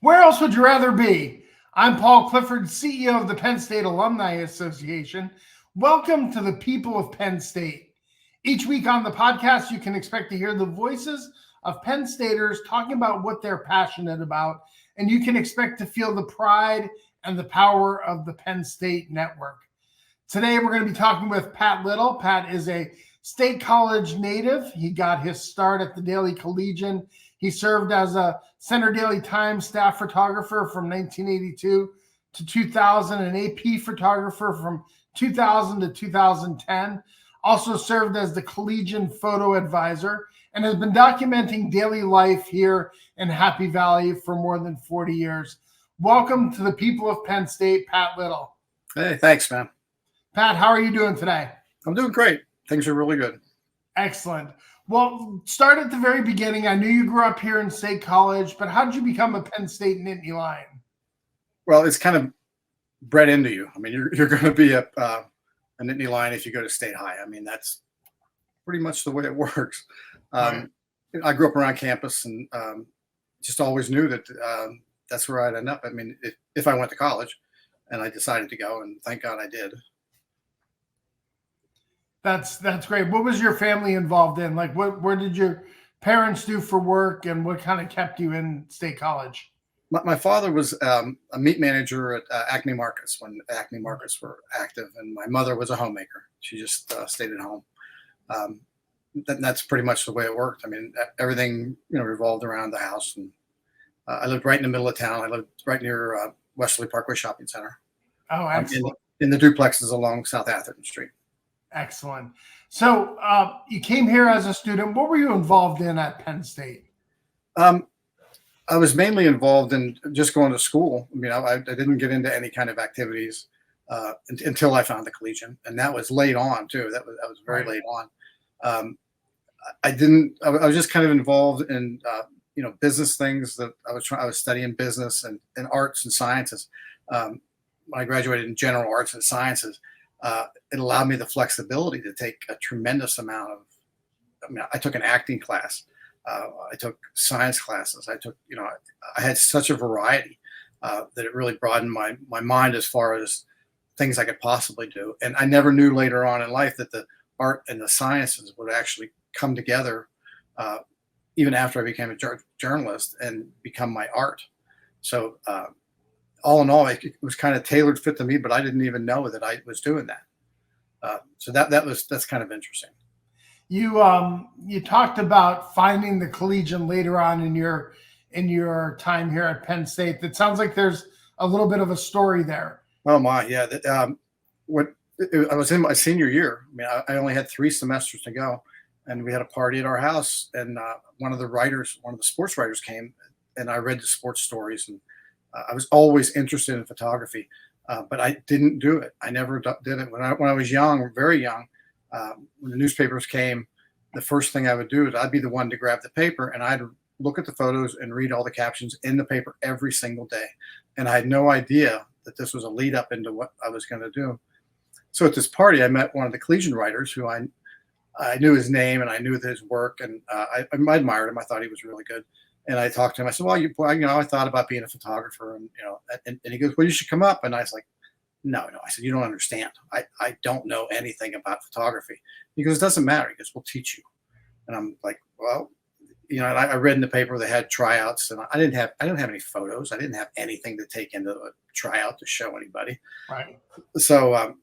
Where else would you rather be? I'm Paul Clifford, CEO of the Penn State Alumni Association. Welcome to the people of Penn State. Each week on the podcast, you can expect to hear the voices of Penn Staters talking about what they're passionate about, and you can expect to feel the pride and the power of the Penn State network. Today, we're going to be talking with Pat Little. Pat is a State College native. He got his start at the Daily Collegian. He served as a Center Daily Times staff photographer from 1982 to 2000, an AP photographer from 2000 to 2010. Also served as the Collegian photo advisor and has been documenting daily life here in Happy Valley for more than 40 years. Welcome to the people of Penn State, Pat Little. Hey, thanks, man. Pat, how are you doing today? I'm doing great. Things are really good. Excellent. Well, start at the very beginning. I knew you grew up here in State College, but how did you become a Penn State Nittany Lion? Well, it's kind of bred into you. I mean, you're going to be a Nittany Lion if you go to State High. I mean, that's pretty much the way it works. Right. I grew up around campus and just always knew that that's where I'd end up. I mean, if I went to college, and I decided to go, and thank God I did. That's great. What was your family involved in? Like, where did your parents do for work, and what kind of kept you in State College? My father was a meat manager at Acme Markets when Acme Markets were active, and my mother was a homemaker. She just stayed at home. That's pretty much the way it worked. I mean, everything revolved around the house, and I lived right in the middle of town. I lived right near Westerly Parkway Shopping Center. Oh, excellent. In the duplexes along South Atherton Street. Excellent. So you came here as a student. What were you involved in at Penn State? I was mainly involved in just going to school. I mean, I didn't get into any kind of activities until I found the Collegian, and that was late on too. That was very late on. I was just kind of involved in business things that I was studying business and arts and sciences. When I graduated in general arts and sciences, it allowed me the flexibility to take a tremendous amount of. I mean, I took an acting class. I took science classes. I had such a variety that it really broadened my mind as far as things I could possibly do. And I never knew later on in life that the art and the sciences would actually come together, even after I became a journalist and become my art. So all in all, it was kind of tailored fit to me, but I didn't even know that I was doing that. So that's kind of interesting. You talked about finding the Collegian later on in your time here at Penn State. That sounds like there's a little bit of a story there. Oh my, yeah. I was in my senior year. I mean, I only had 3 semesters to go, and we had a party at our house. And one of the sports writers came, and I read the sports stories. And I was always interested in photography, but I didn't do it. I never did it when I was young, very young. When the newspapers came, the first thing I would do is I'd be the one to grab the paper, and I'd look at the photos and read all the captions in the paper every single day. And I had no idea that this was a lead up into what I was going to do. So at this party, I met one of the Collegian writers who I knew his name and I knew his work, and I admired him. I thought he was really good. And I talked to him. I said, well, I thought about being a photographer, and he goes, well, you should come up. And I was like, no. I said, you don't understand. I don't know anything about photography. He goes, it doesn't matter. He goes, we'll teach you. And I'm like, well, and I read in the paper they had tryouts, and I didn't have any photos. I didn't have anything to take into a tryout to show anybody. Right. So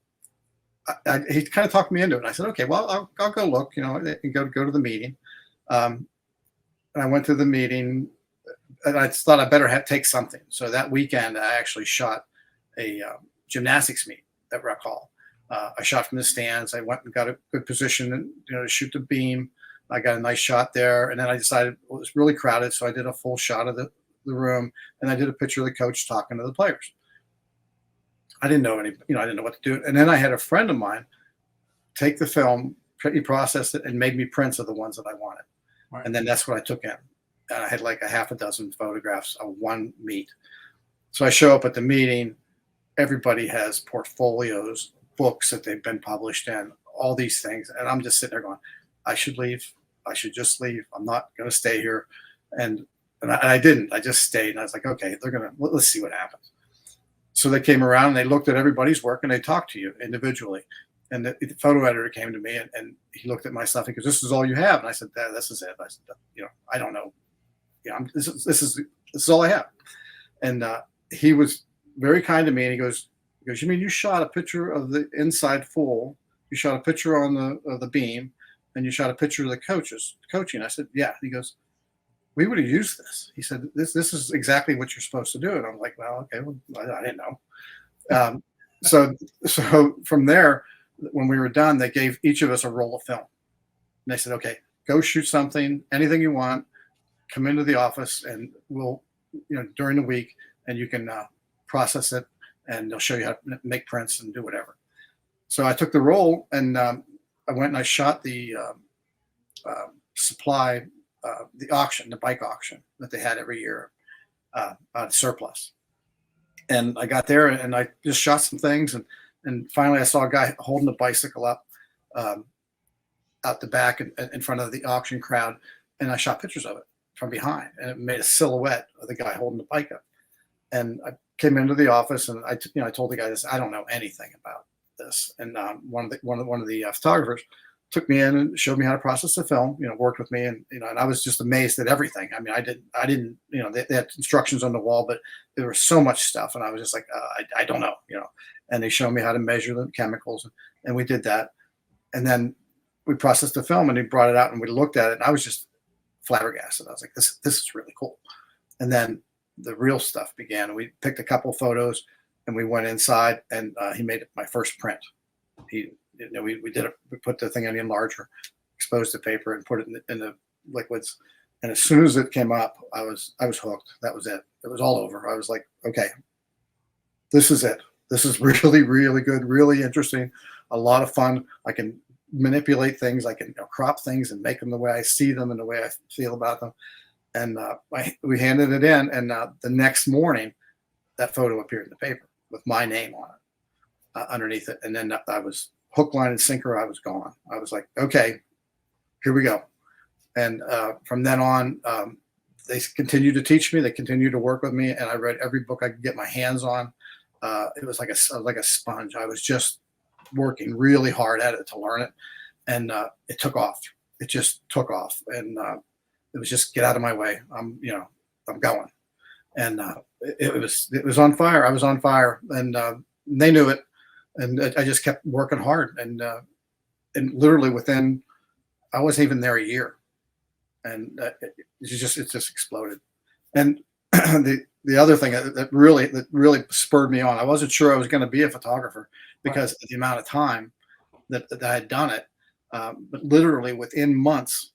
he kind of talked me into it. I said, okay, well, I'll go look, and go to the meeting. And I went to the meeting, and I thought I better take something. So that weekend, I actually shot a gymnastics meet at Rec Hall. I shot from the stands. I went and got a good position, to shoot the beam. I got a nice shot there, and then I decided it was really crowded, so I did a full shot of the room, and I did a picture of the coach talking to the players. I didn't know I didn't know what to do. And then I had a friend of mine take the film, he processed it, and made me prints of the ones that I wanted. Right. And then that's what I took in. And I had like a half a dozen photographs of one meet. So I show up at the meeting. Everybody has portfolios, books that they've been published in, all these things. And I'm just sitting there going, I should leave. I should just leave. I'm not going to stay here. And And I didn't. I just stayed, and I was like, okay, let's see what happens. So they came around and they looked at everybody's work and they talked to you individually. And the photo editor came to me and he looked at my stuff because this is all you have. And I said, this is it. I said, I don't know. This is all I have. And he was very kind to me. And he goes, you mean you shot a picture of the inside full? You shot a picture on the beam, and you shot a picture of the coaching. I said, yeah. He goes, we would have used this. He said, this is exactly what you're supposed to do. And I'm like, well, okay, well, I didn't know. So from there, when we were done, they gave each of us a roll of film. And they said, okay, go shoot something, anything you want, come into the office, and we'll, during the week, and you can process it, and they'll show you how to make prints and do whatever. So I took the roll, and I went and I shot the supply, the bike auction that they had every year on surplus. And I got there and I just shot some things. And finally I saw a guy holding a bicycle up out the back in front of the auction crowd. And I shot pictures of it from behind, and it made a silhouette of the guy holding the bike up. And I came into the office and I told the guy this, I don't know anything about this. And one of the photographers took me in and showed me how to process the film, worked with me. And, and I was just amazed at everything. I mean, I didn't, they had instructions on the wall, but there was so much stuff. And I was just like, I don't know, and they showed me how to measure the chemicals, and we did that. And then we processed the film, and he brought it out and we looked at it, and I was just flabbergasted. I was like, this is really cool. And then the real stuff began. We picked a couple photos and we went inside, and he made my first print. We put the thing on the enlarger, exposed the paper, and put it in the liquids. And as soon as it came up, I was hooked. That was it. It was all over. I was like, okay, this is it. This is really, really good, really interesting, a lot of fun. I can manipulate things. I can crop things and make them the way I see them and the way I feel about them. And we handed it in, and the next morning, that photo appeared in the paper with my name on it underneath it. And then I was hook, line, and sinker. I was gone. I was like, okay, here we go. And from then on, they continued to teach me. They continued to work with me, and I read every book I could get my hands on. It was like a sponge. I was just working really hard at it to learn it, and it took off. It just took off, and it was just get out of my way. I'm going, and it was on fire. I was on fire, and they knew it, and I just kept working hard, and literally within, I wasn't even there a year, and it just exploded. And the other thing that really spurred me on, I wasn't sure I was going to be a photographer because of the amount of time that I had done it, but literally within months.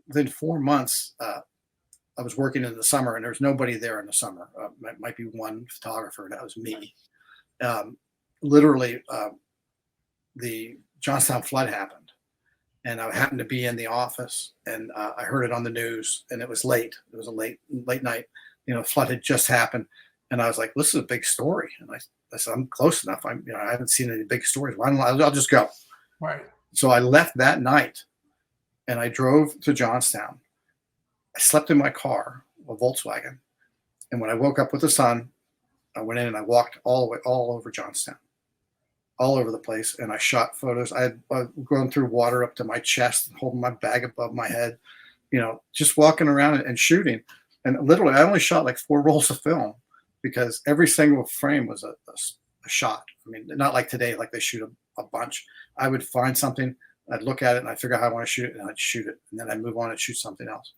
Within 4 months, I was working in the summer, and there was nobody there in the summer. Might be one photographer, and that was me. Literally, the Johnstown flood happened, and I happened to be in the office, and I heard it on the news, and it was late. It was a late night. Flood had just happened, and I was like, "This is a big story." And I said, "I'm close enough. I haven't seen any big stories. Why don't I'll just go?" Right. So I left that night. And I drove to Johnstown. I slept in my car, a Volkswagen. And when I woke up with the sun, I went in and I walked all over Johnstown, all over the place. And I shot photos. I had gone through water up to my chest, holding my bag above my head, just walking around and shooting. And literally, I only shot like 4 rolls of film because every single frame was a shot. I mean, not like today, like they shoot a bunch. I would find something, I'd look at it and I'd figure out how I want to shoot it, and I'd shoot it. And then I'd move on and shoot something else.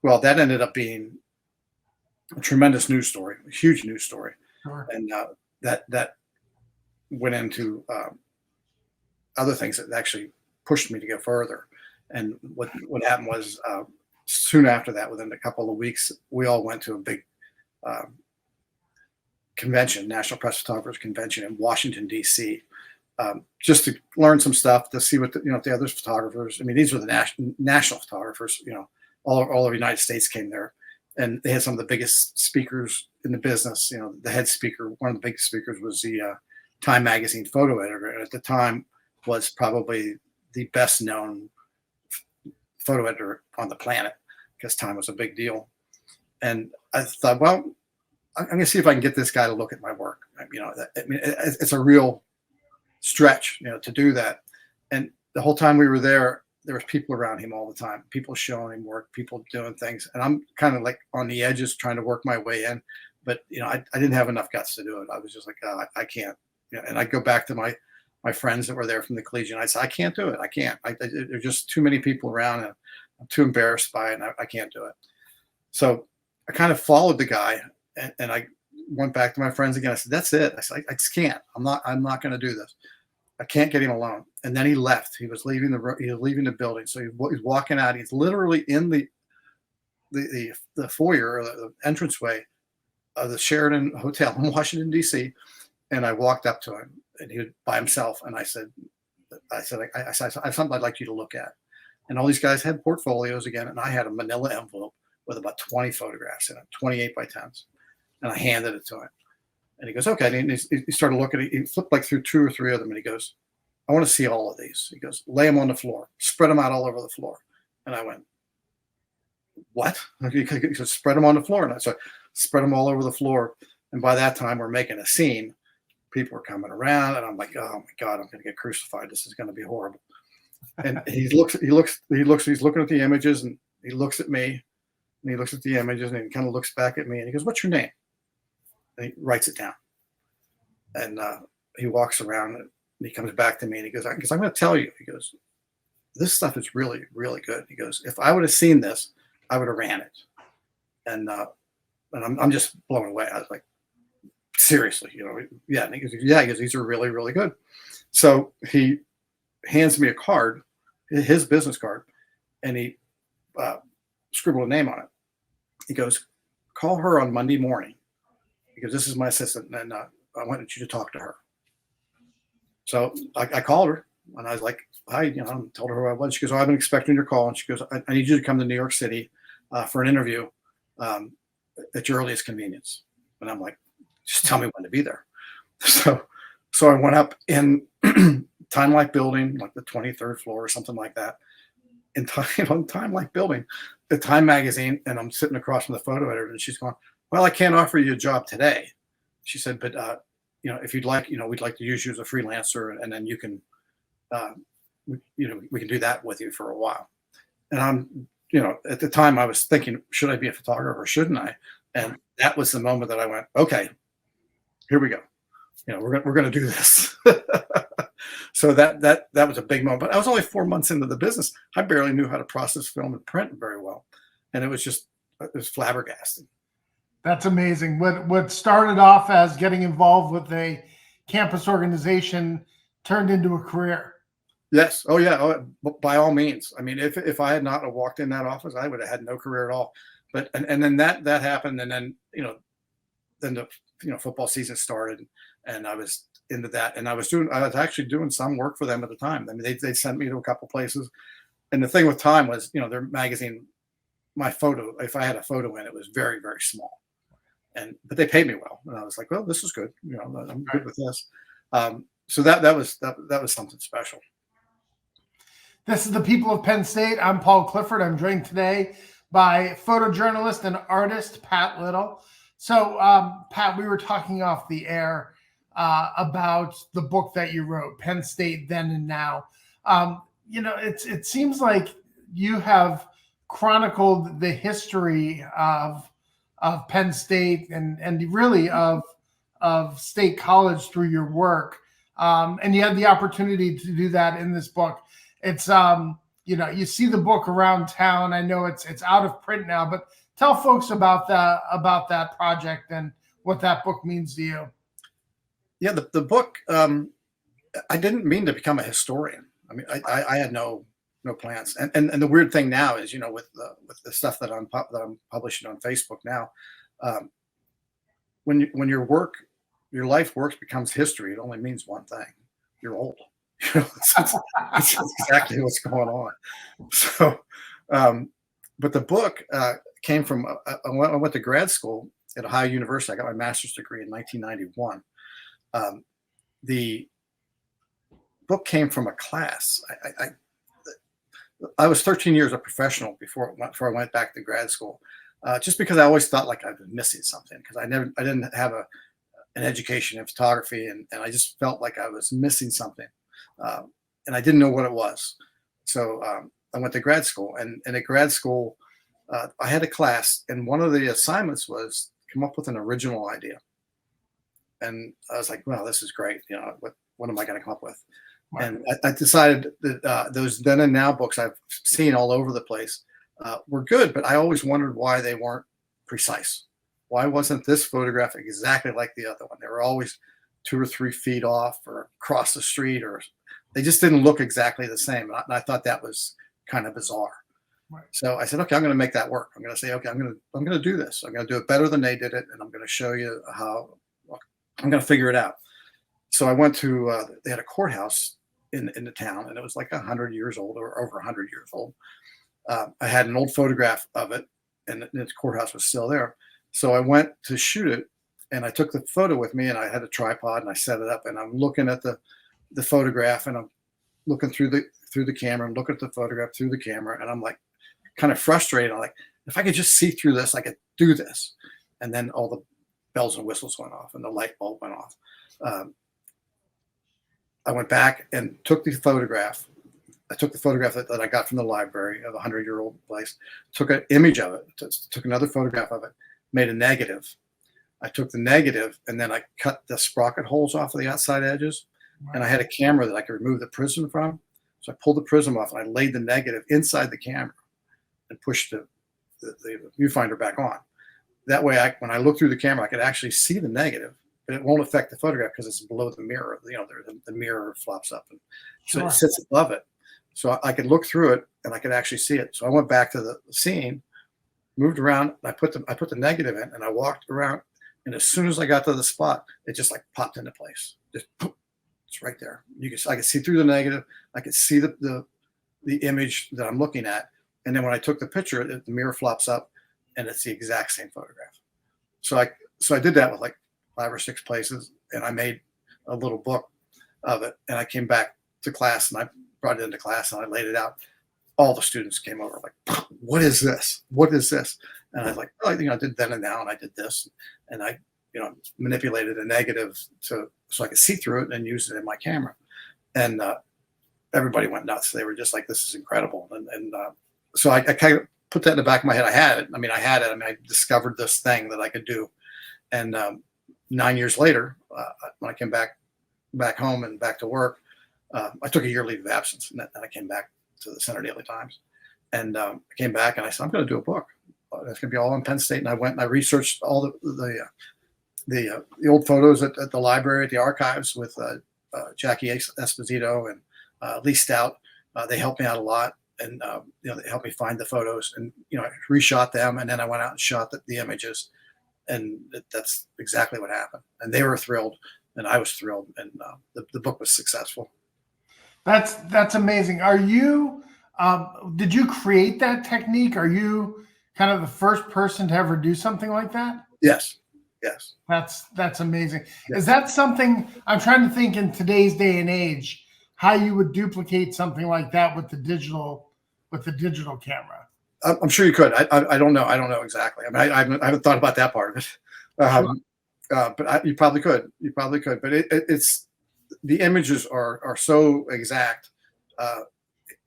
Well, that ended up being a tremendous news story, a huge news story. Sure. And that went into other things that actually pushed me to go further. And what happened was soon after that, within a couple of weeks, we all went to a big convention, National Press Photographers Convention in Washington, D.C., just to learn some stuff, to see what the other photographers. I mean, these were the national photographers. All over the United States came there, and they had some of the biggest speakers in the business. The head speaker, one of the biggest speakers, was the Time magazine photo editor, and at the time was probably the best known photo editor on the planet because Time was a big deal. And I thought, well, I'm going to see if I can get this guy to look at my work. It's a real stretch, to do that. And the whole time we were there was people around him all the time, people showing him work, people doing things. And I'm kind of like on the edges trying to work my way in. But, I didn't have enough guts to do it. I was just like, oh, I can't. And I'd go back to my friends that were there from the Collegian. I'd say, I can't do it. I can't. There's just too many people around, and I'm too embarrassed by it, and I can't do it. So I kind of followed the guy, and I went back to my friends again. I said, that's it. I said, I just can't. I'm not going to do this. I can't get him alone. And then he left. He was leaving the building. So he's walking out. He's literally in the foyer, or the entranceway of the Sheraton Hotel in Washington, D.C. And I walked up to him, and he was by himself. And I said, I have something I'd like you to look at. And all these guys had portfolios again. And I had a manila envelope with about 20 photographs in it, 28 by 10s. And I handed it to him. And he goes, okay. And he started looking at it. He flipped like through 2 or 3 of them. And he goes, I want to see all of these. He goes, lay them on the floor, spread them out all over the floor. And I went, what? He said, spread them on the floor. And I said, spread them all over the floor. And by that time, we're making a scene. People are coming around. And I'm like, oh my God, I'm going to get crucified. This is going to be horrible. And he's looking at the images, and he looks at me, and he looks at the images, and he kind of looks back at me, and he goes, what's your name? And he writes it down. And he walks around, and he comes back to me, and he goes, I'm going to tell you. He goes, this stuff is really, really good. He goes, if I would have seen this, I would have ran it. And I'm just blown away. I was like, seriously, yeah. And he goes, yeah. He goes, these are really, really good. So he hands me a card, his business card, and he scribbled a name on it. He goes, call her on Monday morning, because this is my assistant, and I wanted you to talk to her. So I called her, and I was like, hi, told her who I was. She goes, oh, I've been expecting your call. And she goes, I need you to come to New York City for an interview at your earliest convenience. And I'm like, just tell me when to be there. So I went up in Time Life building, like the 23rd floor or something like that. In Time Life building, the Time magazine, and I'm sitting across from the photo editor, and she's going, well, I can't offer you a job today. She said, but if you'd like, we'd like to use you as a freelancer, and then you can, we can do that with you for a while. And I'm, at the time I was thinking, should I be a photographer or shouldn't I? And that was the moment that I went, okay, here we go. We're going to do this. So that was a big moment. But I was only 4 months into the business. I barely knew how to process film and print very well. And it was flabbergasting. That's amazing. What started off as getting involved with a campus organization turned into a career. Yes. Oh, yeah. Oh, by all means. I mean, if I had not walked in that office, I would have had no career at all. But and then that happened, and then then the football season started, and I was into that, and I was actually doing some work for them at the time. I mean, they sent me to a couple places, and the thing with Time was, their magazine, my photo, if I had a photo in it, was very, very small, but they paid me well, and I was like, well, this is good. I'm good with this. So that was something special. This is the People of Penn State. I'm Paul Clifford. I'm joined today by photojournalist and artist Pat Little. So, Pat, we were talking off the air about the book that you wrote, Penn State Then and Now. It seems like you have chronicled the history of Penn State and really of State College through your work, and you had the opportunity to do that in this book. It's you see the book around town. I know it's out of print now, but tell folks about that project and what that book means to you. Yeah, the book. I didn't mean to become a historian. I mean, I had no plans. And the weird thing now is, with the stuff that I'm publishing on Facebook now, when your life work becomes history, it only means one thing: you're old. That's exactly what's going on. So, but the book came from, I went to grad school at Ohio University. I got my master's degree in 1991. The book came from a class. I was 13 years a professional before I went back to grad school. just because I always thought like I was missing something because I didn't have an education in photography, and I just felt like I was missing something, and I didn't know what it was. So I went to grad school, and at grad school, I had a class, and one of the assignments was come up with an original idea. And I was like, well, this is great. You know, what am I going to come up with? Right. And I decided that those then and now books I've seen all over the place were good, but I always wondered why they weren't precise. Why wasn't this photograph exactly like the other one? They were always 2 or 3 feet off or across the street, or they just didn't look exactly the same. And I thought that was kind of bizarre. Right. So I said, okay, I'm going to make that work. I'm going to say, okay, I'm going to do this. I'm going to do it better than they did it, and I'm going to show you how. I'm going to figure it out. So I went to they had a courthouse in the town, and it was like 100 years old or over 100 years old. I had an old photograph of it, and the courthouse was still there. So I went to shoot it, and I took the photo with me, and I had a tripod, and I set it up, and I'm looking at the photograph, and I'm looking through the camera, and looking at the photograph through the camera, and I'm like kind of frustrated. I'm like, if I could just see through this, I could do this. And then all the bells and whistles went off, and the light bulb went off. I went back and took the photograph. I took the photograph that I got from the library of a 100-year-old place, took an image of it, took another photograph of it, made a negative. I took the negative, and then I cut the sprocket holes off of the outside edges. Wow. And I had a camera that I could remove the prism from. So I pulled the prism off, and I laid the negative inside the camera and pushed the viewfinder back on. That way, when I look through the camera, I could actually see the negative, but it won't affect the photograph because it's below the mirror. You know, the mirror flops up, and so Sure. It sits above it. So I could look through it, and I could actually see it. So I went back to the scene, moved around, and I put the negative in, and I walked around. And as soon as I got to the spot, it just like popped into place. Just it's right there. I could see through the negative. I could see the image that I'm looking at. And then when I took the picture, the mirror flops up, and it's the exact same photograph. So I did that with like 5 or 6 places, and I made a little book of it. And I came back to class, and I brought it into class, and I laid it out. All the students came over like, what is this? What is this? And I was like, oh, I did then and now, and I did this. And I, manipulated a negative so I could see through it and use it in my camera. And everybody went nuts. They were just like, this is incredible. And so I kind of put that in the back of my head. I had it. I discovered this thing that I could do. And 9 years later, when I came back home and back to work, I took a year leave of absence, and I came back to the Center Daily Times. And I came back, and I said, I'm going to do a book. It's going to be all in Penn State. And I went and I researched all the old photos at the library, at the archives with Jackie Esposito and Lee Stout. They helped me out a lot. And they helped me find the photos, and I reshot them, and then I went out and shot the images, and that's exactly what happened. And they were thrilled, and I was thrilled, and the book was successful. That's amazing. Are you? Did you create that technique? Are you kind of the first person to ever do something like that? Yes. That's amazing. Yes. Is that something I'm trying to think in today's day and age? How you would duplicate something like that with the digital camera? I'm sure you could. I don't know. I don't know exactly. I mean, I haven't thought about that part of it. But you probably could. But it's the images are so exact.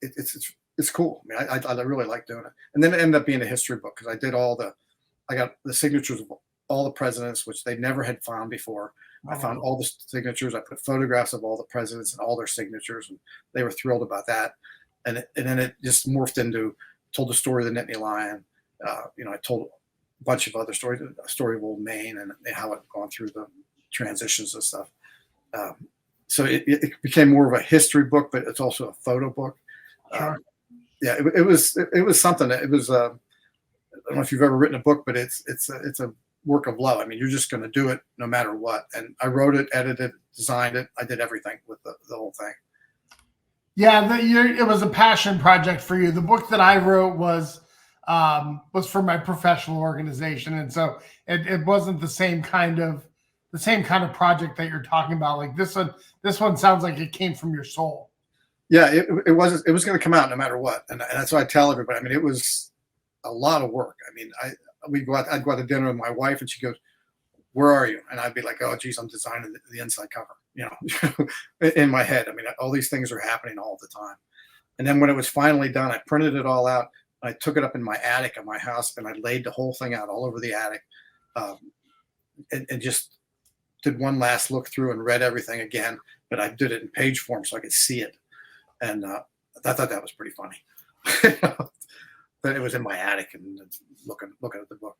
It's cool. I mean, I really like doing it. And then it ended up being a history book because I got the signatures of all the presidents, which they never had found before. I found all the signatures. I put photographs of all the presidents and all their signatures, and they were thrilled about that. And then it just morphed into told the story of the Nittany Lion. I told a bunch of other stories, a story of Old Maine and how it gone through the transitions and stuff. So it became more of a history book, but it's also a photo book. Sure. It was something. It was I don't know if you've ever written a book, but it's a work of love. I mean, you're just going to do it no matter what. And I wrote it, edited, designed it. I did everything with the whole thing. Yeah, it was a passion project for you. The book that I wrote was for my professional organization, and so it wasn't the same kind of project that you're talking about. Like this one sounds like it came from your soul. Yeah, it was going to come out no matter what, and that's what I tell everybody. I mean, it was a lot of work. I mean, I'd go out to dinner with my wife, and she goes, "Where are you?" And I'd be like, "Oh, geez, I'm designing the inside cover," in my head. I mean, all these things are happening all the time. And then when it was finally done, I printed it all out. I took it up in my attic of my house, and I laid the whole thing out all over the attic, um, and just did one last look through and read everything again. But I did it in page form so I could see it, and I thought that was pretty funny. That it was in my attic and looking at the book.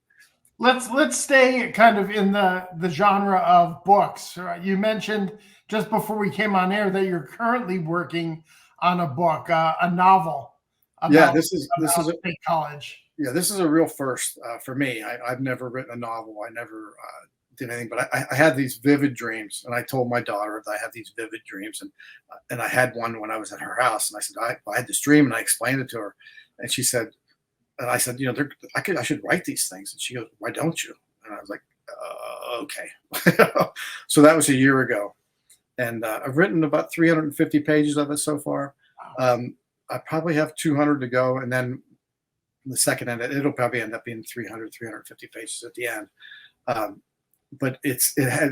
Let's stay kind of in the genre of books. You mentioned just before we came on air that you're currently working on a book, a novel. This is State College. Yeah, this is a real first for me. I've never written a novel. I never did anything, but I had these vivid dreams, and I told my daughter that I have these vivid dreams, and I had one when I was at her house, and I said I had this dream, and I explained it to her, and she said, and I said, I should write these things, and she goes, "Why don't you?" And I was like, okay. So that was a year ago, and I've written about 350 pages of it so far. I probably have 200 to go, and then the second end, it'll probably end up being 300, 350 pages at the end. But it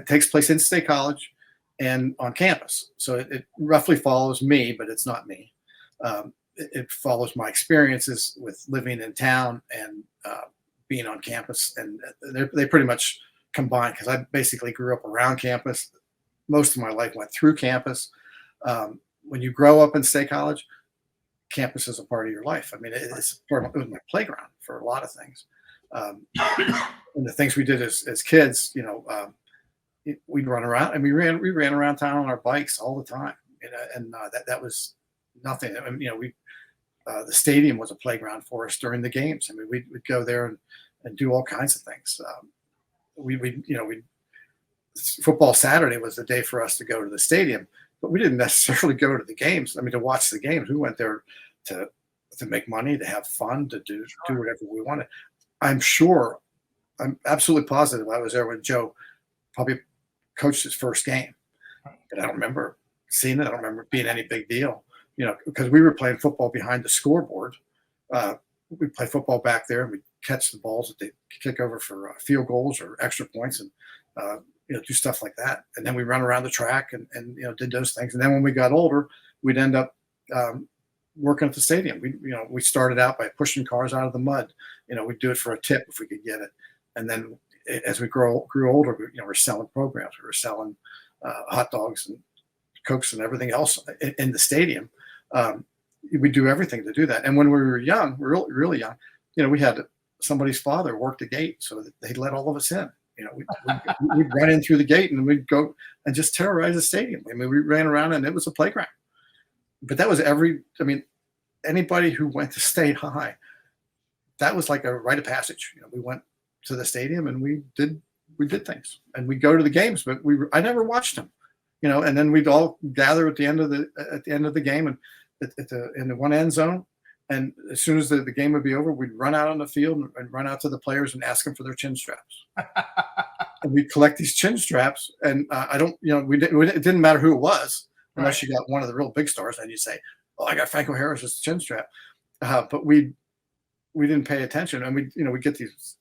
takes place in State College and on campus. So it roughly follows me, but it's not me. It follows my experiences with living in town and being on campus. And they pretty much combine, because I basically grew up around campus. Most of my life went through campus. When you grow up in State College, campus is a part of your life. I mean, it was my playground for a lot of things. And the things we did as kids, we'd run around, and we ran around town on our bikes all the time. And that was nothing. I mean, the stadium was a playground for us during the games. I mean, we'd go there and do all kinds of things. Football Saturday was the day for us to go to the stadium, but we didn't necessarily go to the games. I mean, to watch the games. We went there to make money, to have fun, to do whatever we wanted. I'm absolutely positive I was there when Joe probably coached his first game, but I don't remember seeing it. I don't remember it being any big deal, because we were playing football behind the scoreboard. We'd play football back there, and we'd catch the balls that they kick over for field goals or extra points, and do stuff like that. And then we run around the track and did those things. And then when we got older, we'd end up working at the stadium. We started out by pushing cars out of the mud. We'd do it for a tip if we could get it. And then as we grew older, we're selling programs. We were selling hot dogs and Cokes and everything else in the stadium. We do everything to do that. And when we were young, really, really young, we had somebody's father work the gate so that they let all of us in. We'd run in through the gate, and we'd go and just terrorize the stadium. I mean, we ran around, and it was a playground. But that was anybody who went to State High, that was like a rite of passage. We went to the stadium, and we did things, and we'd go to the games, but I never watched them, and then we'd all gather at the end of the game, and in the one end zone. And as soon as the game would be over, we'd run out on the field and run out to the players and ask them for their chin straps. And we'd collect these chin straps. And it didn't matter who it was, unless you got one of the real big stars. And you say, "Oh, I got Franco Harris's chin strap." But we didn't pay attention. And we get these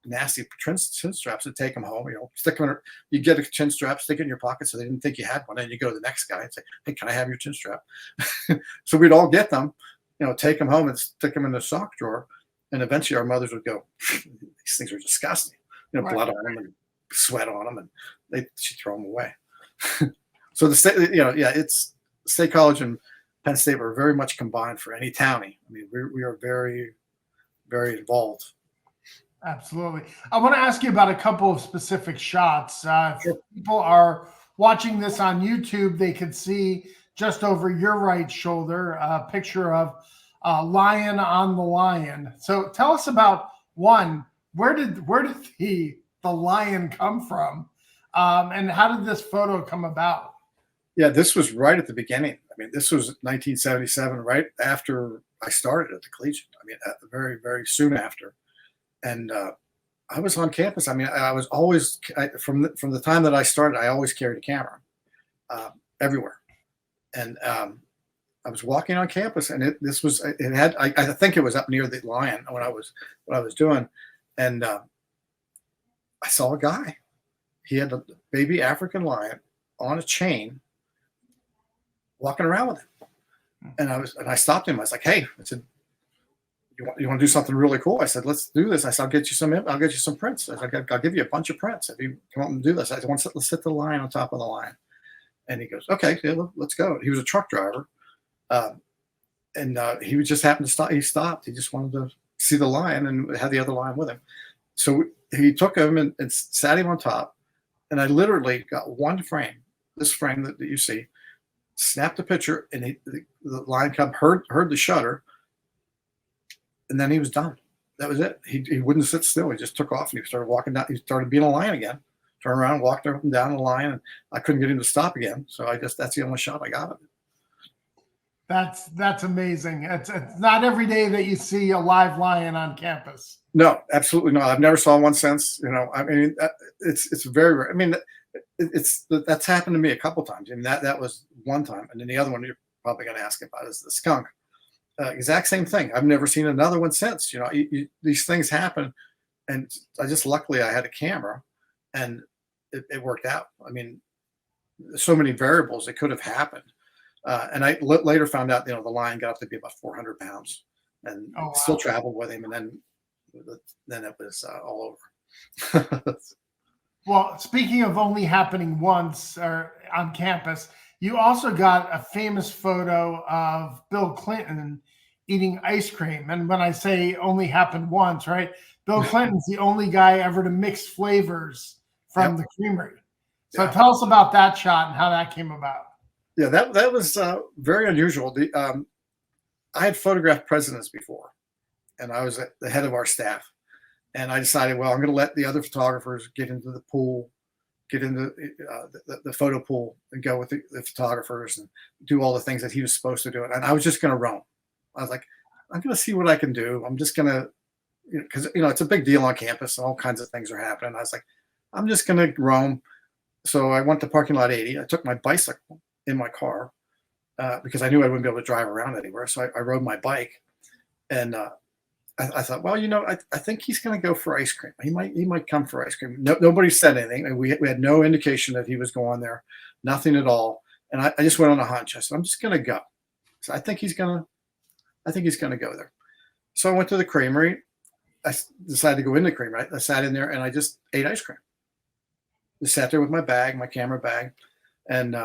nasty chin straps and take them home. Stick them you get a chin strap, stick it in your pocket so they didn't think you had one. And you go to the next guy and say, "Hey, can I have your chin strap?" So we'd all get them. Take them home and stick them in the sock drawer. And eventually our mothers would go, "These things are disgusting." Blood on them and sweat on them, and she'd throw them away. So the state, it's State College and Penn State were very much combined for any townie. I mean, we are very, very involved. Absolutely. I want to ask you about a couple of specific shots. If people are watching this on YouTube, they could see just over your right shoulder a picture of a lion on the lion. So tell us about one. Where did the lion come from, and how did this photo come about? Yeah, this was right at the beginning. I mean, this was 1977, right after I started at the Collegian. I mean, very, very soon after. And I was on campus. I mean, I was always from the time that I started, I always carried a camera everywhere. And I was walking on campus, and I think it was up near the Lion when I was doing, And I saw a guy. He had a baby African lion on a chain walking around with him. And I stopped him. I was like, hey, I said, you want to do something really cool? I said, let's do this. I said, I'll get you some prints. I said, I'll give you a bunch of prints if you come up and do this. I said, let's sit the lion on top of the lion. And he goes, okay, yeah, let's go. He was a truck driver. And he would just happen to stop. He stopped. He just wanted to see the lion and had the other lion with him. So he took him and sat him on top. And I literally got one frame, this frame that you see, snapped a picture, and the lion cub heard the shutter, and then he was done. That was it. He wouldn't sit still. He just took off, and he started walking down. He started being a lion again. Turned around, walked up and down the line, and I couldn't get him to stop again. So that's the only shot I got of it. That's amazing. It's not every day that you see a live lion on campus. No, absolutely not. I've never saw one since. I mean, it's very rare. I mean, that's happened to me a couple times. I mean, that was one time, and then the other one you're probably going to ask about is the skunk. Exact same thing. I've never seen another one since. These things happen, and luckily I had a camera, and it worked out. I mean, so many variables that could have happened. And I later found out, the lion got up to be about 400 pounds, and still traveled with him. And then it was all over. Well, speaking of only happening once or on campus, you also got a famous photo of Bill Clinton eating ice cream. And when I say only happened once, right? Bill Clinton's the only guy ever to mix flavors from the creamery. So tell us about that shot and how that came about. Yeah, that was very unusual. I had photographed presidents before, and I was the head of our staff. And I decided, well, I'm going to let the other photographers get into the pool, get into the photo pool, and go with the photographers and do all the things that he was supposed to do. And I was just going to roam. I was like, I'm going to see what I can do. I'm just going to, because it's a big deal on campus, and all kinds of things are happening. I was like, I'm just going to roam. So I went to parking lot 80. I took my bicycle in my car because I knew I wouldn't be able to drive around anywhere. So I rode my bike, and I thought, well, I think he's going to go for ice cream. He might come for ice cream. Nobody said anything, and we had no indication that he was going there, nothing at all. And I just went on a hunch. I said, I'm just going to go. So I think he's going to go there. So I went to the creamery. I decided to go in the creamery. I sat in there and I just ate ice cream. Just sat there with my bag, my camera bag, and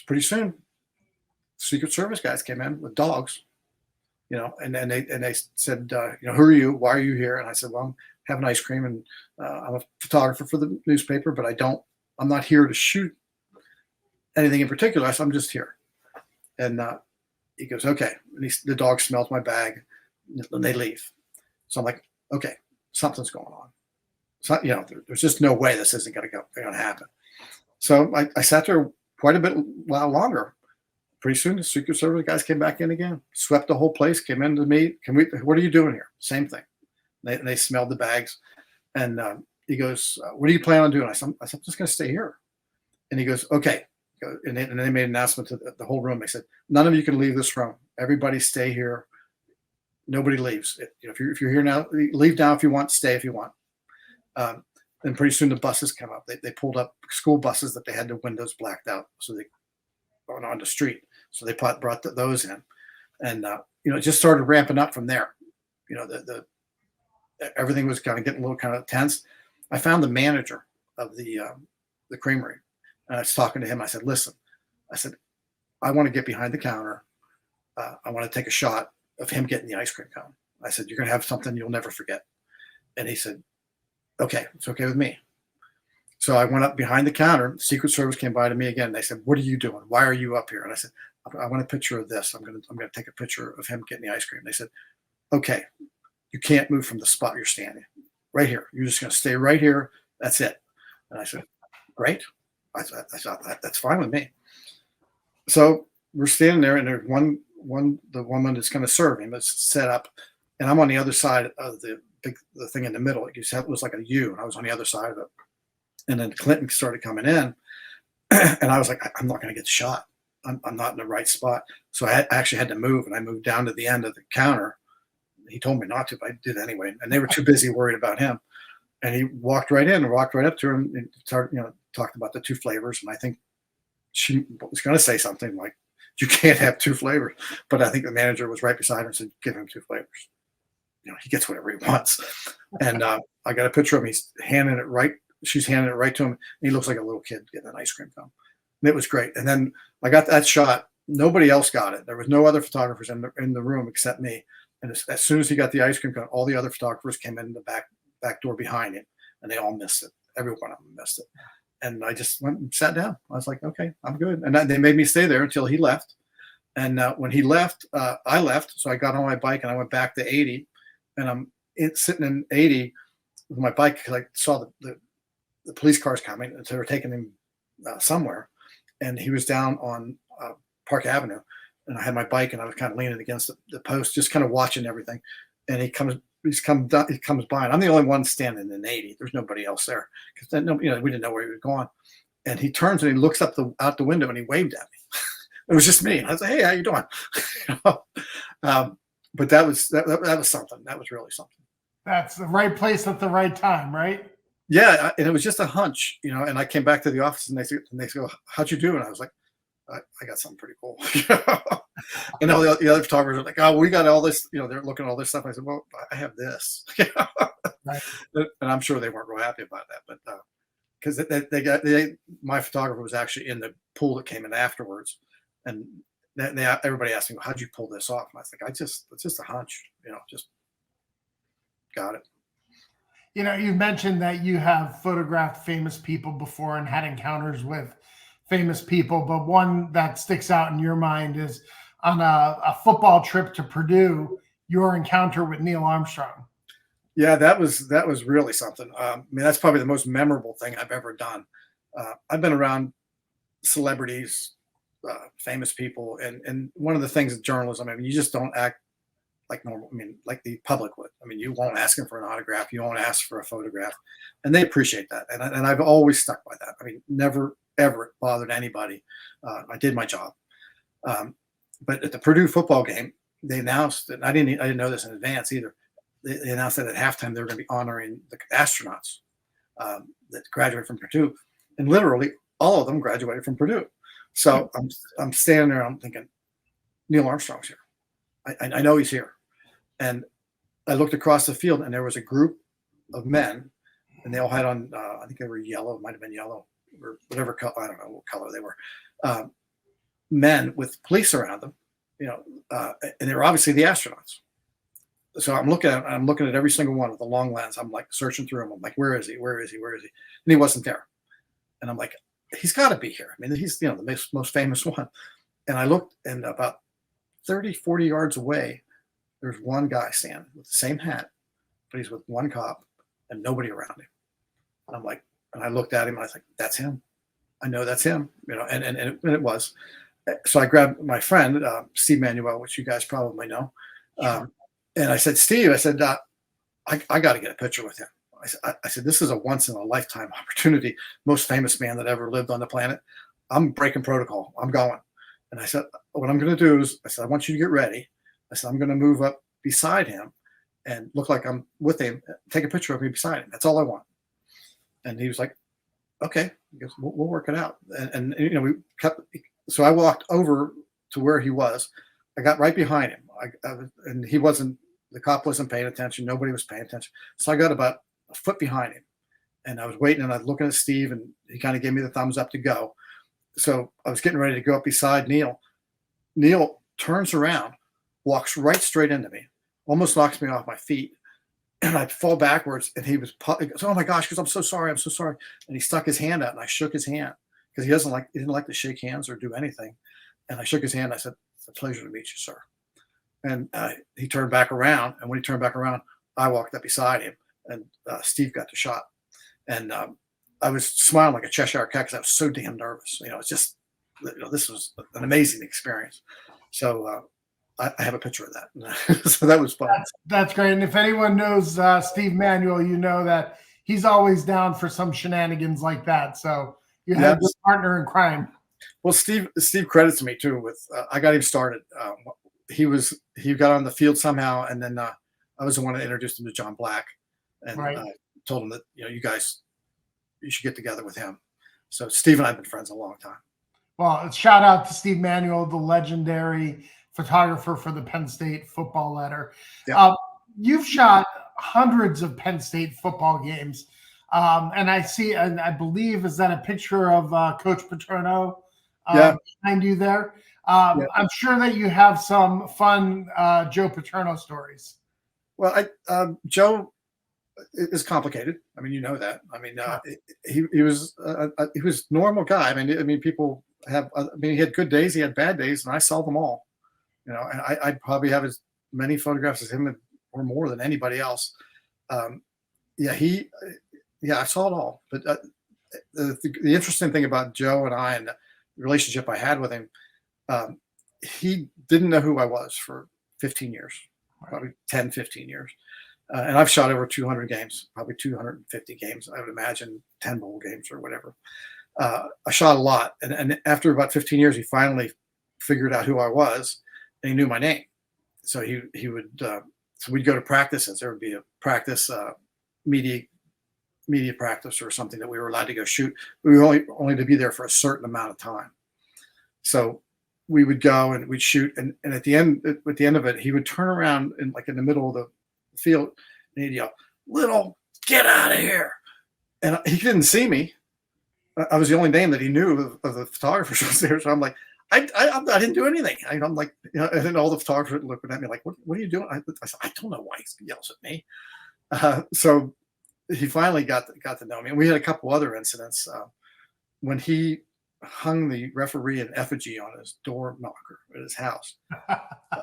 pretty soon, Secret Service guys came in with dogs, and they said, who are you? Why are you here? And I said, well, I'm having ice cream, and I'm a photographer for the newspaper, but I'm not here to shoot anything in particular. I said, I'm just here. And he goes, okay. And the dog smells my bag, and they leave. So I'm like, okay, something's going on. So, there's just no way this isn't going to happen. So I sat there quite a while longer. Pretty soon, the Secret Service guys came back in again, swept the whole place, came in to me. What are you doing here? Same thing. They smelled the bags. And he goes, what do you plan on doing? I said, I'm just going to stay here. And he goes, okay. And they made an announcement to the whole room. They said, none of you can leave this room. Everybody stay here. Nobody leaves. If you're here now, leave now if you want, stay if you want. And pretty soon the buses come up. They pulled up school buses that they had the windows blacked out, so they went on the street. So they brought those in, and it just started ramping up from there. Everything was kind of getting a little kind of tense. I found the manager of the creamery, and I was talking to him. I said, "Listen," I said, "I want to get behind the counter. I want to take a shot of him getting the ice cream cone." I said, "You're going to have something you'll never forget." And he said, okay, it's okay with me. So I went up behind the counter. The Secret Service came by to me again. They said, what are you doing? Why are you up here? And I said, I want a picture of this. I'm going to take a picture of him getting the ice cream. They said, okay, you can't move from the spot you're standing right here. You're just going to stay right here. That's it. And I said, great. I thought that's fine with me. So we're standing there, and there's the woman that's going to serve him is set up, and I'm on the other side of the thing in the middle. It was like a U, and I was on the other side of it. And then Clinton started coming in, and I was like, I'm not going to get shot. I'm not in the right spot. So I actually had to move, and I moved down to the end of the counter, he told me not to, but I did anyway. And they were too busy worried about him. And he walked right in and walked right up to him and started, talked about the 2 flavors. And I think she was going to say something like, you can't have 2 flavors. But I think the manager was right beside her and said, give him 2 flavors. He gets whatever he wants. And I got a picture of him. She's handing it right to him. And he looks like a little kid getting an ice cream cone. And it was great. And then I got that shot. Nobody else got it. There was no other photographers in the room except me. And as soon as he got the ice cream cone, all the other photographers came in the back door behind him, and they all missed it. Every one of them missed it. And I just went and sat down. I was like, okay, I'm good. And they made me stay there until he left. And when he left, I left. So I got on my bike and I went back to 80. And I'm sitting in 80 with my bike because I saw the police cars coming. And so they were taking him somewhere. And he was down on Park Avenue. And I had my bike and I was kind of leaning against the post, just kind of watching everything. And he comes by, and I'm the only one standing in 80. There's nobody else there because we didn't know where he was going. And he turns and he looks out the window and he waved at me. It was just me. And I was like, hey, how you doing? But that was something. That was really something. That's the right place at the right time, right? Yeah, and it was just a hunch, And I came back to the office and they go, how'd you do? And I was like, I got something pretty cool. And all the other photographers are like, oh, we got all this, they're looking at all this stuff. I said, well, I have this. Right. And I'm sure they weren't real happy about that, but because my photographer was actually in the pool that came in afterwards. And everybody asked me, well, how'd you pull this off? And I was like, it's just a hunch, just got it. You mentioned that you have photographed famous people before and had encounters with famous people, but one that sticks out in your mind is on a football trip to Purdue, your encounter with Neil Armstrong. Yeah, that was really something. That's probably the most memorable thing I've ever done. I've been around celebrities, famous people, and one of the things in journalism, you just don't act like normal. Like the public would. You won't ask them for an autograph. You won't ask for a photograph, and they appreciate that. And I've always stuck by that. Never ever bothered anybody. I did my job. But at the Purdue football game, they announced that I didn't know this in advance either. They announced that at halftime they were going to be honoring the astronauts that graduated from Purdue, and literally all of them graduated from Purdue. So I'm standing there, I'm thinking, Neil Armstrong's here. I know he's here, and I looked across the field, and there was a group of men, and they all had on I think they were yellow, it might have been yellow or whatever color, I don't know what color they were. Men with police around them, and they were obviously the astronauts. So I'm looking at every single one with a long lens. I'm like searching through them. I'm like, where is he? Where is he? Where is he? And he wasn't there. And I'm like, he's got to be here. He's the most famous one. And I looked, and about 30, 40 yards away, there's one guy standing with the same hat, but he's with one cop and nobody around him. And I'm like, and I looked at him and I was like, that's him. I know that's him. And it was. So I grabbed my friend, Steve Manuel, which you guys probably know. And I said, Steve, I got to get a picture with him. I said, this is a once in a lifetime opportunity. Most famous man that ever lived on the planet. I'm breaking protocol. I'm going. And I said, what I'm going to do is, I want you to get ready. I said, I'm going to move up beside him and look like I'm with him. Take a picture of me beside him. That's all I want. And he was like, okay, he goes, we'll work it out. And we kept, so I walked over to where he was. I got right behind him. And the cop wasn't paying attention. Nobody was paying attention. So I got about a foot behind him, and I was waiting, and I was looking at Steve, and he kind of gave me the thumbs up to go. So I was getting ready to go up beside Neil. Neil turns around, walks right straight into me, almost knocks me off my feet. And I fall backwards, and he goes, oh my gosh, because I'm so sorry. And he stuck his hand out, and I shook his hand because he didn't like to shake hands or do anything. And I shook his hand. I said, it's a pleasure to meet you, sir. And he turned back around. And when he turned back around, I walked up beside him, and Steve got the shot. And I was smiling like a Cheshire cat because I was so damn nervous. It's just, this was an amazing experience. So I have a picture of that. So that was fun. That's great. And if anyone knows Steve Manuel, you know that he's always down for some shenanigans like that. So you have a partner in crime. Well, Steve credits me too with I got him started. He got on the field somehow, and then I was the one that introduced him to John Black, and Right. told him that you should get together with him. So Steve and I have been friends a long time. Well, shout out to Steve Manuel, the legendary photographer for the Penn State football letter. Yeah. You've shot hundreds of Penn State football games. And I see, and I believe, is that a picture of Coach Paterno behind you there? Yeah. I'm sure that you have some fun Joe Paterno stories. Well, Joe is complicated. I mean, you know that. I mean, he was a normal guy. I mean, people have. I mean, he had good days, he had bad days, and I saw them all. You know, and I'd probably have as many photographs as him or more than anybody else. I saw it all. But the interesting thing about Joe and I and the relationship I had with him, he didn't know who I was for 15 years, probably 10, 15 years. And I've shot over 200 games, probably 250 games, I would imagine, 10 bowl games or whatever. I shot a lot. And after about 15 years, he finally figured out who I was, and he knew my name. So he would, so we'd go to practices. There would be a practice, media practice or something that we were allowed to go shoot. We were only to be there for a certain amount of time. So we would go and we'd shoot. And at the end of it, he would turn around in the middle of the field and he'd yell, "Little, get out of here." And he didn't see me. I was the only name that he knew of the photographers was there. So I'm like, I didn't do anything. I'm like, and then all the photographers looking at me like, what are you doing? I said, I don't know why he yells at me. So he finally got to know me. And we had a couple other incidents when he hung the referee in effigy on his door knocker at his house.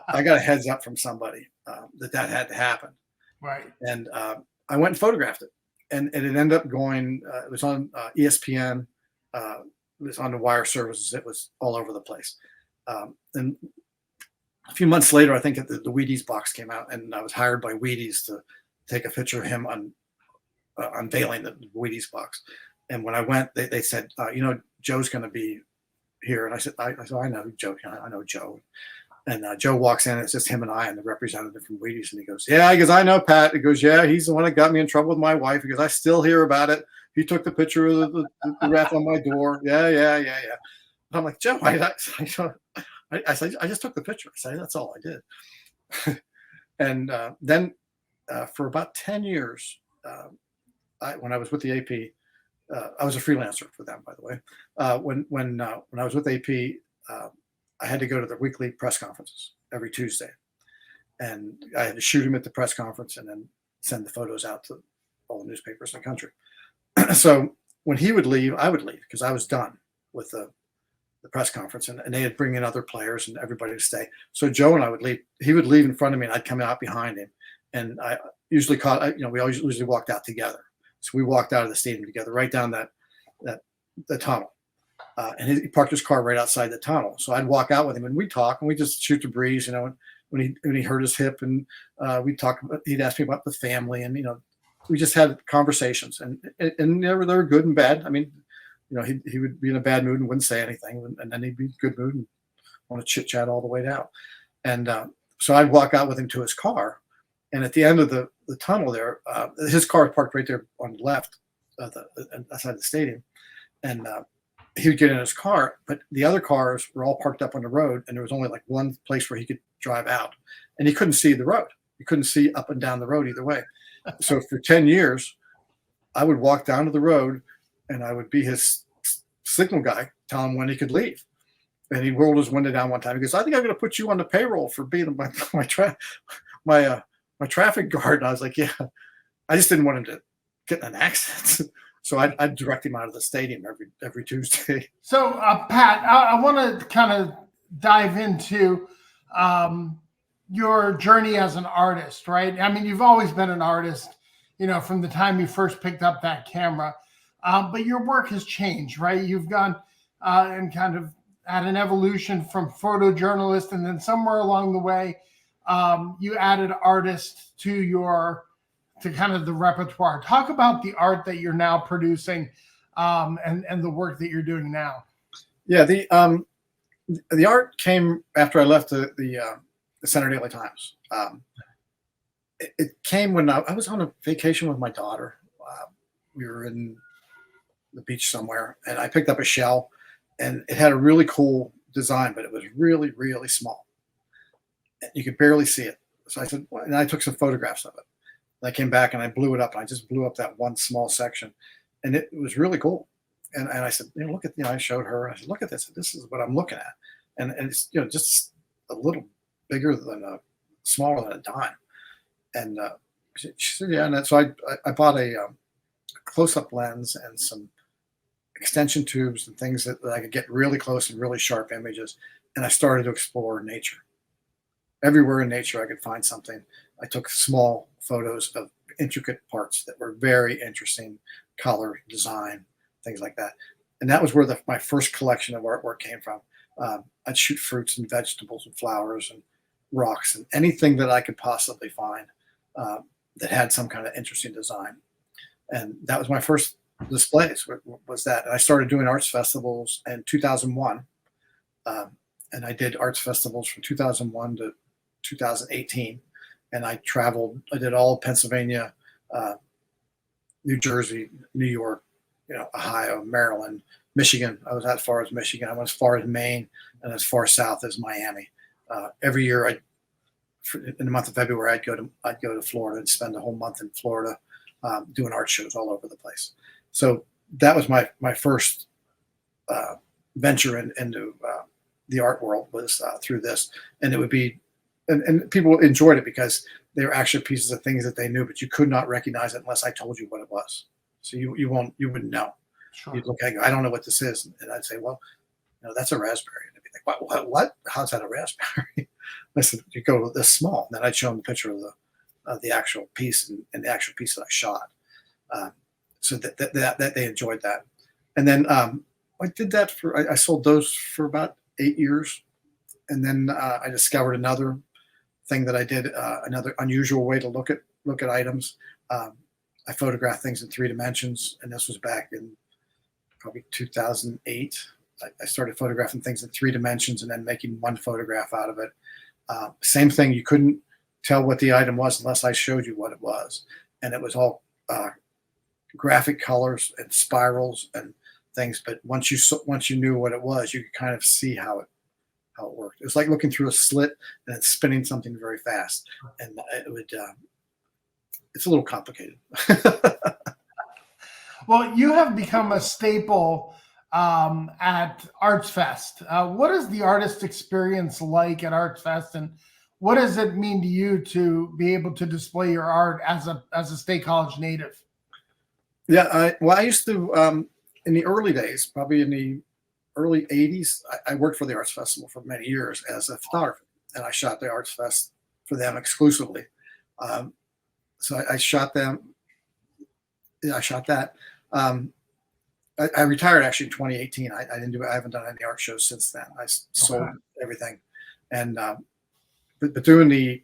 I got a heads up from somebody that had to happen. Right. And I went and photographed it. And it ended up going, it was on ESPN, it was on the wire services. It was all over the place. And a few months later, I think the Wheaties box came out, and I was hired by Wheaties to take a picture of him unveiling the Wheaties box. And when I went, they said, Joe's going to be here. And I said, I know Joe. I know Joe. And Joe walks in, and it's just him and I and the representative from Wheaties. And he goes, "Yeah." He goes, "I know Pat." He goes, "Yeah, he's the one that got me in trouble with my wife." He goes, "I still hear about it. He took the picture of the ref on my door." Yeah. And I'm like, "Joe, I said, I just took the picture." I said, "That's all I did." And then for about 10 years, when I was with the AP, I was a freelancer for them, by the way. When I was with AP, I had to go to the weekly press conferences every Tuesday, and I had to shoot him at the press conference and then send the photos out to all the newspapers in the country. So when he would leave, I would leave because I was done with the press conference, and they would bring in other players and everybody to stay. So Joe and I would leave. He would leave in front of me, and I'd come out behind him. And I usually we always usually walked out together. So we walked out of the stadium together, right down the tunnel. And he parked his car right outside the tunnel. So I'd walk out with him, and we'd talk, and we just shoot the breeze, when he hurt his hip, and we'd talk about, he'd ask me about the family, and, we just had conversations, and they were good and bad. I mean, he would be in a bad mood and wouldn't say anything, and then he'd be in a good mood and want to chit chat all the way down. And so I'd walk out with him to his car, and at the end of the tunnel there, his car parked right there on the left, outside the stadium, and he would get in his car, but the other cars were all parked up on the road, and there was only one place where he could drive out, and he couldn't see the road. He couldn't see up and down the road either way. So for 10 years, I would walk down to the road, and I would be his signal guy, tell him when he could leave. And he rolled his window down one time. He goes, "I think I'm going to put you on the payroll for being my traffic guard." And I was like, "Yeah." I just didn't want him to get in an accident. So I'd direct him out of the stadium every Tuesday. So, Pat, I want to kind of dive into your journey as an artist, right? I mean, you've always been an artist, from the time you first picked up that camera. But your work has changed, right? You've gone and kind of had an evolution from photojournalist, and then somewhere along the way, you added artist to kind of the repertoire. Talk about the art that you're now producing, and the work that you're doing now. Yeah, the art came after I left the Center Daily Times. it came when I was on a vacation with my daughter. We were in the beach somewhere, and I picked up a shell, and it had a really cool design, but it was really, really small. And you could barely see it. So I said, well, and I took some photographs of it. And I came back and I blew it up, and I just blew up that one small section, and it was really cool. And I said, look at, I showed her. I said, look at this. This is what I'm looking at, and it's just a little bigger than smaller than a dime. And she said, yeah. And so I bought a close-up lens and some extension tubes and things that I could get really close and really sharp images. And I started to explore nature. Everywhere in nature I could find something. I took small photos of intricate parts that were very interesting, color, design, things like that. And that was where my first collection of artwork came from. I'd shoot fruits and vegetables and flowers and rocks and anything that I could possibly find that had some kind of interesting design. And that was my first displays, was that. And I started doing arts festivals in 2001. And I did arts festivals from 2001 to 2018. And I traveled, I did all of Pennsylvania, New Jersey, New York, Ohio, Maryland, Michigan. I was as far as Michigan. I went as far as Maine and as far south as Miami. Every year, in the month of February, I'd go to Florida and spend a whole month in Florida doing art shows all over the place. So that was my first venture into the art world, was through this. And it would be, and people enjoyed it because they were actually pieces of things that they knew, but you could not recognize it unless I told you what it was. So you wouldn't know. Sure. You'd look at it and go, I don't know what this is. And I'd say, well, that's a raspberry. And they'd be like, what? How's that a raspberry? I said, you go this small. And then I'd show them the picture of the actual piece and the actual piece that I shot. So that they enjoyed that. And then I did that I sold those for about 8 years. And then I discovered another thing that I did, another unusual way to look at items. I photographed things in 3 dimensions, and this was back in probably 2008. I started photographing things in 3 dimensions and then making one photograph out of it. Same thing, you couldn't tell what the item was unless I showed you what it was. And it was all graphic colors and spirals and things. But once you knew what it was, you could kind of see how it worked. It was like looking through a slit and it's spinning something very fast. And it's a little complicated. Well, you have become a staple at Arts Fest. What is the artist experience like at Arts Fest, and what does it mean to you to be able to display your art as a State College native? Yeah, I used to, in the early days, probably in the early 80s, I worked for the Arts Festival for many years as a photographer, and I shot the Arts Fest for them exclusively. So I shot them. Yeah, I shot that. I retired actually in 2018. I haven't done any art shows since then. I sold everything, and but doing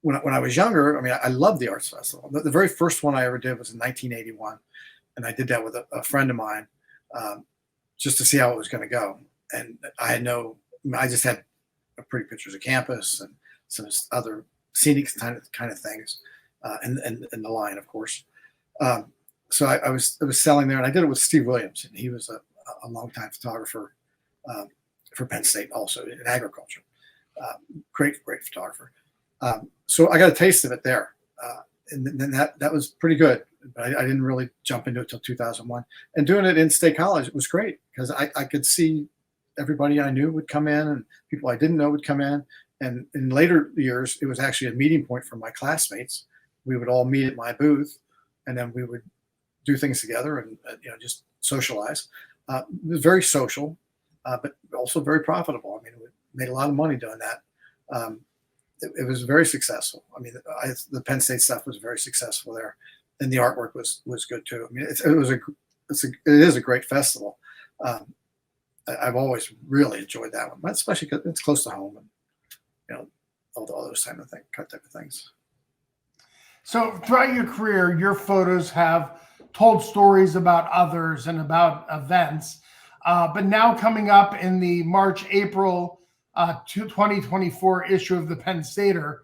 when I was younger, I mean, I loved the Arts Festival. The very first one I ever did was in 1981, and I did that with a friend of mine, just to see how it was going to go. And I just had pretty pictures of campus and some other scenic kind of things, and the line, of course. So I was selling there, and I did it with Steve Williams, and he was a longtime photographer for Penn State, also in agriculture. Great photographer. So I got a taste of it there, and then that was pretty good. But I didn't really jump into it till 2001. And doing it in State College, it was great because I could see everybody I knew would come in, and people I didn't know would come in. And in later years, it was actually a meeting point for my classmates. We would all meet at my booth, and then we would do things together and just socialize. It was very social, but also very profitable. I mean, we made a lot of money doing that. It was very successful. I mean, the Penn State stuff was very successful there, and the artwork was good too. I mean, it is a great festival. I've always really enjoyed that one, especially because it's close to home and all those type of things. So throughout your career, your photos have told stories about others and about events. But now coming up in the March-April 2024 issue of the Penn Stater,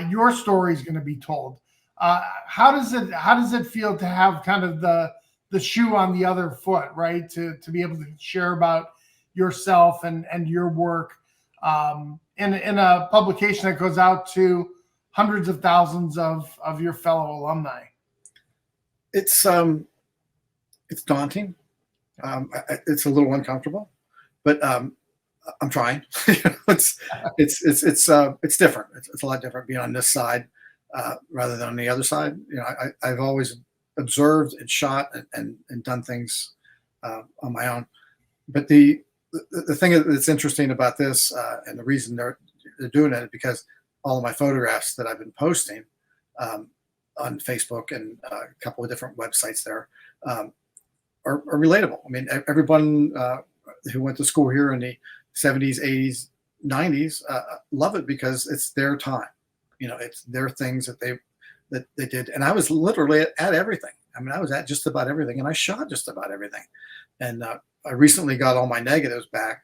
your story is going to be told. How does it feel to have kind of the shoe on the other foot, right? To be able to share about yourself and your work in a publication that goes out to hundreds of thousands of your fellow alumni. It's daunting. It's a little uncomfortable, but I'm trying. It's different. It's a lot different being on this side rather than on the other side. I've always observed and shot and done things on my own. But the thing that's interesting about this and the reason they're doing it is because all of my photographs that I've been posting on Facebook and a couple of different websites there are relatable. I mean, everyone who went to school here in the 70s, 80s, 90s love it because it's their time. It's their things that they did. And I was literally at everything. I mean, I was at just about everything, and I shot just about everything. And I recently got all my negatives back.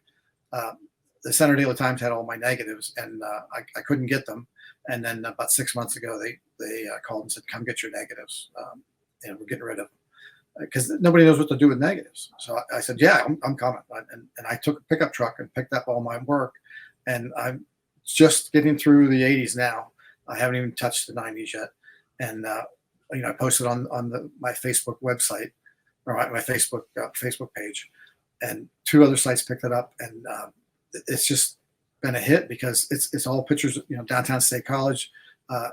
The Center Daily Times had all my negatives, and I couldn't get them. And then about 6 months ago, they called and said, "Come get your negatives. And we're getting rid of them." Because nobody knows what to do with negatives. So I said, "Yeah, I'm coming." And I took a pickup truck and picked up all my work. And I'm just getting through the 80s now. I haven't even touched the 90s yet. And I posted on my Facebook website or my Facebook page, and 2 other sites picked it up, and it's just been a hit because it's all pictures of downtown State College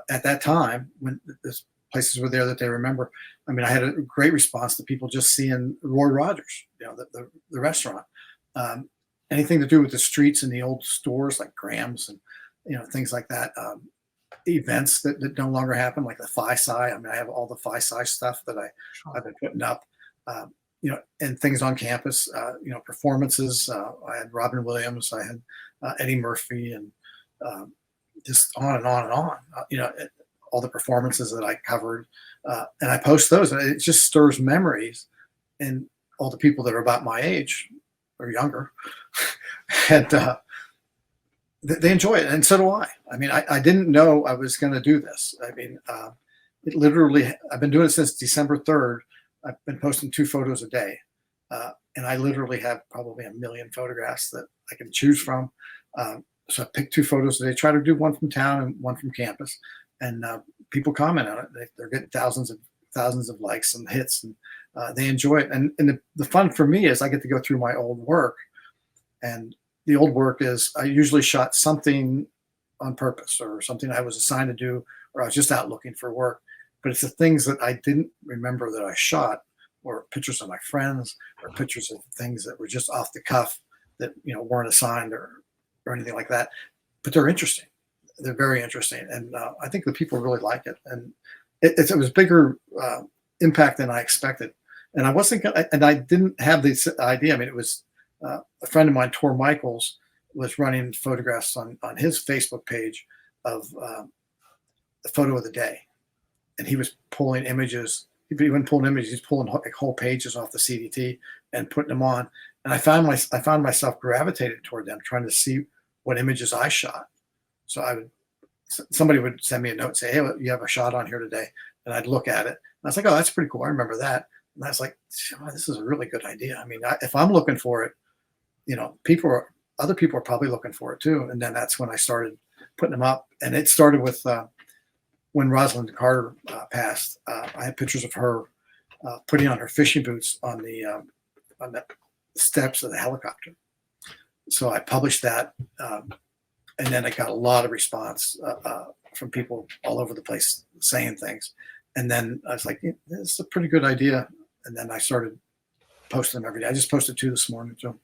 at that time when there's places were there that they remember. I mean, I had a great response to people just seeing Roy Rogers, the restaurant. Anything to do with the streets and the old stores like Graham's and things like that. Events that no longer happen, like the Phi-Sci. I mean, I have all the Phi-Sci stuff that I've been putting up, and things on campus, performances. I had Robin Williams, I had Eddie Murphy, and just on and on and on. All the performances that I covered, and I post those, and it just stirs memories in all the people that are about my age or younger, and they enjoy it, and so do I. I mean, I didn't know I was going to do this. I mean, it literally, I've been doing it since December 3rd. I've been posting 2 photos a day, and I literally have probably 1 million photographs that I can choose from. So I pick 2 photos a day, try to do one from town and one from campus. And people comment on it. They're getting thousands of likes and hits, and they enjoy it. And the fun for me is I get to go through my old work, and the old work is I usually shot something on purpose or something I was assigned to do, or I was just out looking for work. But it's the things that I didn't remember that I shot, or pictures of my friends, or pictures of things that were just off the cuff that weren't assigned or anything like that. But they're interesting. They're very interesting, and I think the people really like it. And it was bigger impact than I expected. And I wasn't gonna, and I didn't have this idea. I mean, it was a friend of mine, Tor Michaels, was running photographs on his Facebook page of the photo of the day, and he was pulling images. He wasn't pulling images; he's pulling like whole pages off the CDT and putting them on. And I found myself gravitated toward them, trying to see what images I shot. So somebody would send me a note and say, "Hey, you have a shot on here today," and I'd look at it. And I was like, "Oh, that's pretty cool. I remember that." And I was like, "Oh, this is a really good idea." I mean, if I'm looking for it, other people are probably looking for it too. And then that's when I started putting them up. And it started with when Rosalind Carter passed. I had pictures of her putting on her fishing boots on the steps of the helicopter. So I published that. And then I got a lot of response from people all over the place saying things. And then I was like, this is a pretty good idea. And then I started posting them every day. I just posted 2 this morning too.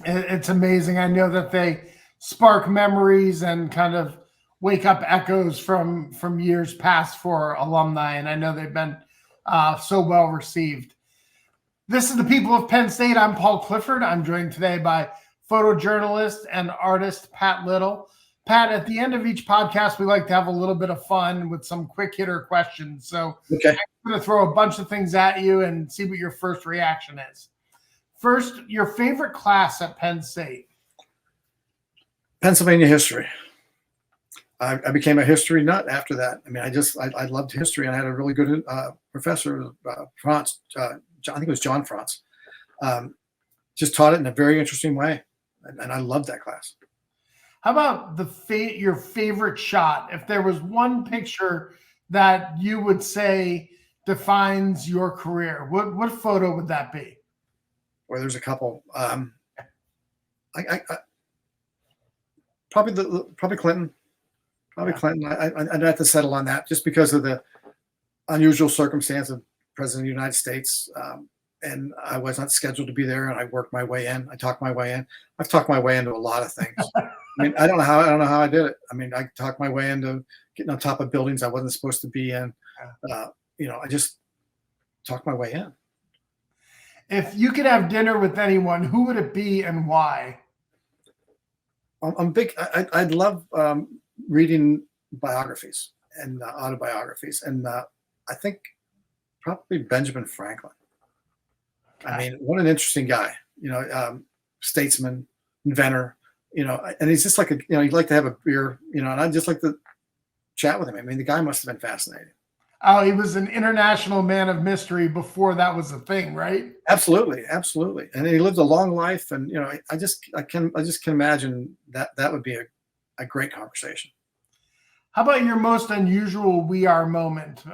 It's amazing. I know that they spark memories and kind of wake up echoes from years past for alumni. And I know they've been so well received. This is the People of Penn State. I'm Paul Clifford. I'm joined today by photojournalist and artist Pat Little. Pat, at the end of each podcast, we like to have a little bit of fun with some quick hitter questions. So Okay. I'm going to throw a bunch of things at you and see what your first reaction is. First, your favorite class at Penn State? Pennsylvania history. I became a history nut after that. I mean, I loved history, and I had a really good professor, Franz. I think it was John Franz. Just taught it in a very interesting way, and I loved that class. How about your favorite shot? If there was one picture that you would say defines your career, what photo would that be? Well, there's a couple. Probably Clinton. Probably Clinton. I'd have to settle on that just because of the unusual circumstance of President of the United States. And I was not scheduled to be there, and I worked my way in. I talked my way in. I've talked my way into a lot of things. I mean, I don't know how I did it. I mean, I talked my way into getting on top of buildings I wasn't supposed to be in. I just talked my way in. If you could have dinner with anyone, who would it be and why? I'm big. I'd love reading biographies and autobiographies, and I think probably Benjamin Franklin. I mean, what an interesting guy, statesman, inventor, and he's just like he'd like to have a beer, and I'd just like to chat with him. I mean, the guy must have been fascinating. Oh, he was an international man of mystery before that was a thing, right? Absolutely. And he lived a long life, and I just can imagine that would be a great conversation. How about your most unusual "We Are" moment?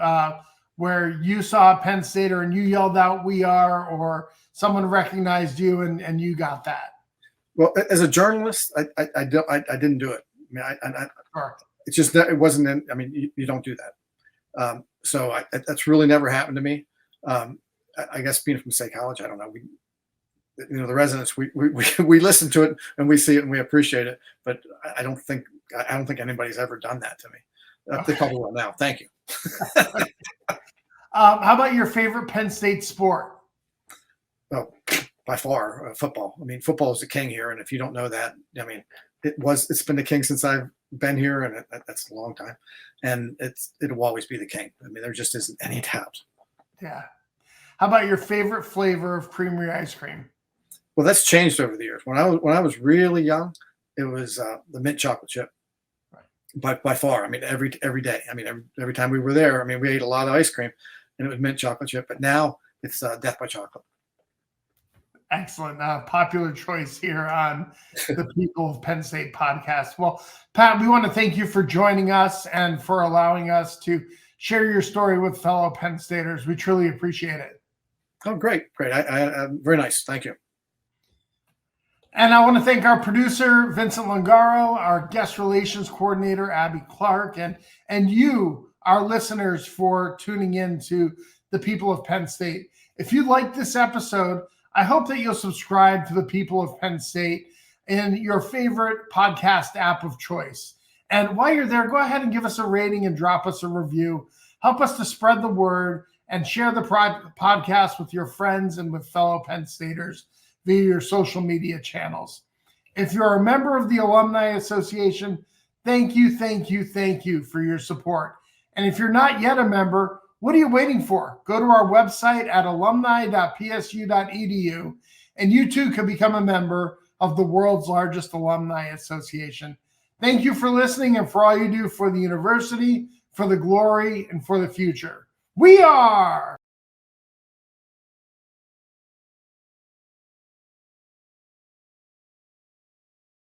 Where you saw Penn Stater and you yelled out "We Are," or someone recognized you and you got that? Well, as a journalist, I didn't do it. I mean, Sure. it's just that it wasn't. I mean, you don't do that. So that's really never happened to me. I guess being from State College, I don't know. The residents, we listen to it and we see it and we appreciate it. But I don't think anybody's ever done that to me. They probably will now. Thank you. How about your favorite Penn State sport? Oh, by far, football. I mean, football is the king here, and if you don't know that, I mean, it's been the king since I've been here, and that's a long time, and it'll always be the king. I mean, there just isn't any doubt. Yeah. How about your favorite flavor of creamery ice cream? Well, that's changed over the years. When I was really young, it was the mint chocolate chip. By far. I mean, every day. I mean, every time we were there, I mean, we ate a lot of ice cream, and it was mint chocolate chip. But now it's Death by Chocolate. Excellent. Popular choice here on the People of Penn State podcast. Well, Pat, we want to thank you for joining us and for allowing us to share your story with fellow Penn Staters. We truly appreciate it. Oh, great. Very nice. Thank you. And I want to thank our producer, Vincent Lungaro, our guest relations coordinator, Abby Clark, and you, our listeners, for tuning in to the People of Penn State. If you like this episode, I hope that you'll subscribe to the People of Penn State in your favorite podcast app of choice. And while you're there, go ahead and give us a rating and drop us a review. Help us to spread the word and share the podcast with your friends and with fellow Penn Staters via your social media channels. If you're a member of the Alumni Association, thank you for your support. And if you're not yet a member, what are you waiting for? Go to our website at alumni.psu.edu, and you too can become a member of the world's largest alumni association. Thank you for listening and for all you do for the university, for the glory, and for the future. We are